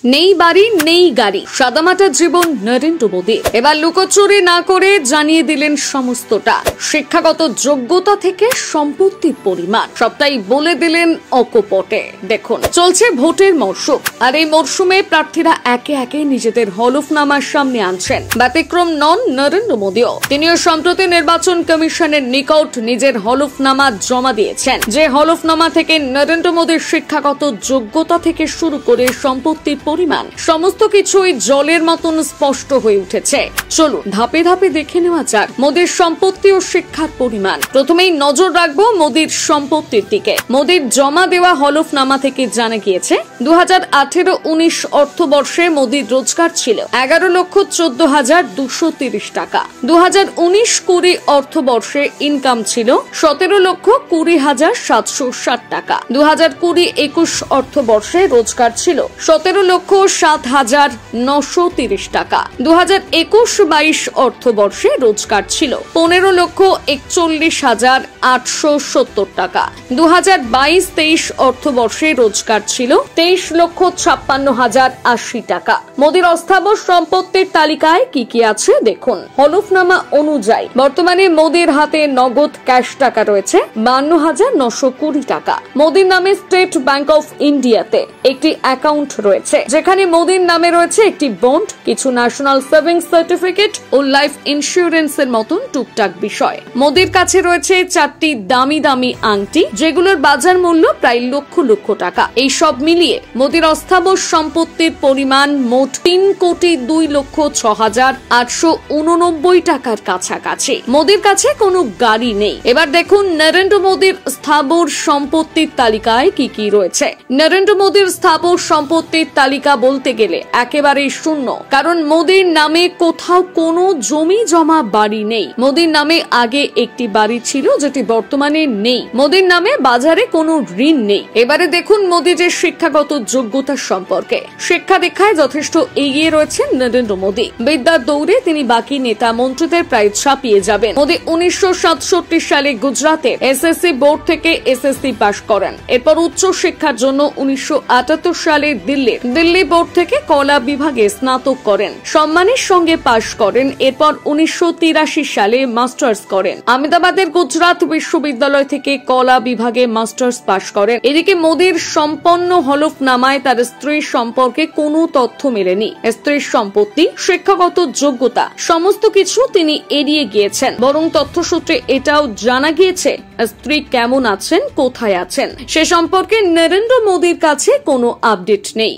নেই বাড়ি নেই গাড়ি, সাদামাটা জীবন নরেন্দ্র মোদী। এবার লুকোচুরি না করে জানিয়ে দিলেন সমস্তটা। শিক্ষাগত যোগ্যতা থেকে সম্পত্তির পরিমাণ সবটাই বলে দিলেন অকপটে। দেখুন, চলছে ভোটের মরশুম, আর এই মরশুমে প্রার্থীরা একে একে নিজেদের হলফনামার সামনে আনছেন। ব্যতিক্রম নন নরেন্দ্র মোদীও। তিনিও সম্প্রতি নির্বাচন কমিশনের নিকট নিজের হলফনামা জমা দিয়েছেন, যে হলফনামা থেকে নরেন্দ্র মোদীর শিক্ষাগত যোগ্যতা থেকে শুরু করে সম্পত্তির পরিমাণ সমস্ত কিছুই জলের মতন স্পষ্ট হয়ে উঠেছে। চলুন ধাপে ধাপে দেখে নেওয়া যাক মোদীর সম্পত্তি ও শিক্ষার পরিমাণ। প্রথমেই নজর রাখবো মোদীর সম্পত্তির দিকে। মোদীর জমা দেওয়া হলফনামা থেকে জানা গিয়েছে 2018-19 অর্থবর্ষে মোদীর রোজগার ছিল 11,14,230 টাকা। 2019-20 অর্থবর্ষে ইনকাম ছিল 17,20,760 টাকা। 2020-21 অর্থবর্ষে রোজগার ছিল 17,07,930 টাকা। 2021-22 অর্থবর্ষে রোজগার ছিল 15,41,870 টাকা। 2022-23 অর্থবর্ষে রোজগার ছিল 23,56,080 টাকা। মোদীর অস্থাবর সম্পত্তির তালিকায় কি কি আছে দেখুন। হলফনামা অনুযায়ী বর্তমানে মোদীর হাতে নগদ ক্যাশ টাকা রয়েছে 52,920 টাকা। মোদীর নামে স্টেট ব্যাংক অফ ইন্ডিয়াতে একটি অ্যাকাউন্ট রয়েছে, যেখানে মোদীর নামে রয়েছে একটি বন্ড, কিছু ন্যাশনাল সেভিংস সার্টিফিকেট ও লাইফ ইন্স্যুরেন্সের মতন টুকটাক বিষয়। মোদীর কাছে রয়েছে 4টি দামি দামি আংটি, যেগুলোর বাজার মূল্য প্রায় লক্ষ লক্ষ টাকা। এই সব মিলিয়ে মোদীর অস্থাবর সম্পত্তির পরিমাণ মোট 3,02,06,889 টাকার কাছাকাছি। মোদীর কাছে কোনো গাড়ি নেই। এবার দেখুন নরেন্দ্র মোদীর স্থাবর সম্পত্তির তালিকায় কি কি রয়েছে। নরেন্দ্র মোদীর স্থাবর সম্পত্তির তালিকা বলতে গেলে একেবারেই শূন্য, কারণ মোদীর নামে কোথাও কোনো জমি জমা বাড়ি নেই। মোদীর নামে আগে একটি বাড়ি ছিল, যেটি বর্তমানে নেই। মোদীর নামে বাজারে কোনো ঋণ নেই। এবারে দেখুন মোদী যে শিক্ষাগত যোগ্যতার সম্পর্কে। শিক্ষা দীক্ষায় যথেষ্ট এগিয়ে রয়েছেন নরেন্দ্র মোদী। বিদ্যার দৌড়ে তিনি বাকি নেতা মন্ত্রীদের প্রায় ছাপিয়ে যাবেন। মোদী 1967 সালে গুজরাতের এসএসসি বোর্ড থেকে এসএসসি পাশ করেন। এরপর উচ্চ শিক্ষার জন্য 1978 সালে দিল্লি বোর্ড থেকে কলা বিভাগে স্নাতক করেন, সম্মানের সঙ্গে পাশ করেন। এরপর 1983 সালে মাস্টার্স করেন। আহমেদাবাদের গুজরাট বিশ্ববিদ্যালয় থেকে কলা বিভাগে মাস্টার্স পাশ করেন। এদিকে মোদীর সম্পন্ন হলফনামায় তার স্ত্রীর সম্পর্কে কোনো তথ্য মেলেনি। স্ত্রীর সম্পত্তি, শিক্ষাগত যোগ্যতা সমস্ত কিছু তিনি এড়িয়ে গিয়েছেন। বরং তথ্যসূত্রে এটাও জানা গিয়েছে স্ত্রী কেমন আছেন, কোথায় আছেন সে সম্পর্কে নরেন্দ্র মোদীর কাছে কোনো আপডেট নেই।